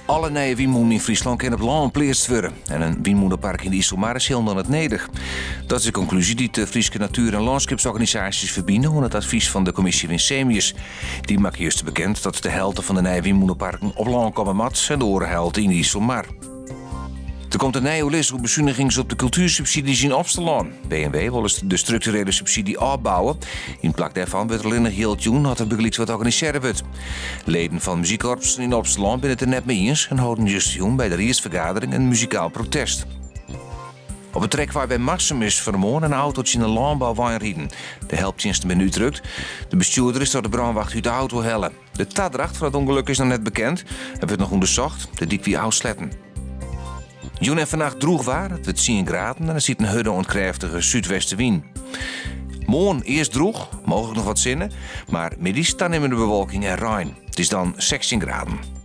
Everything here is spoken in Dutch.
Alle nieuwe wienmoeden in Friesland kunnen op land pleegd worden. En een wienmoedenpark in de IJsselmar is heel dan het nedig. Dat is de conclusie die de Friese natuur- en landschapsorganisaties verbinden onder het advies van de commissie Winsemius. Die maakt juist bekend dat de helft van de nieuwe wienmoedenparken op land komen mat en de andere helft in de IJsselmar. Er komt een nieuwe list op bezuinigingen op de cultuursubsidies in Opstelaan. BMW wil de structurele subsidie afbouwen. In plak daarvan wordt er alleen nog heel tjoen dat er begeleid wat organiseren wordt. Leden van muziekkorpsen in Opstelaan zijn het er net mee eens en houden juist jong bij de eerste vergadering een muzikaal protest. Op het trek waar bij Maximus vermoord een autootje in de landbouwwijn rieden. De helpdienst ben Utrecht. De bestuurder is door de brandwacht uit de auto hellen. De tadracht van het ongeluk is nog net bekend. Er wordt nog onderzocht. De dik wie Oudsletten. Joen en vannacht droeg waar, het wordt 10 graden en er zit een hudde ontkräftige zuidwestenwind. Morgen eerst droeg, mogelijk nog wat zinnen, maar middags dan nemen de bewolking en rein. Het is dan 16 graden.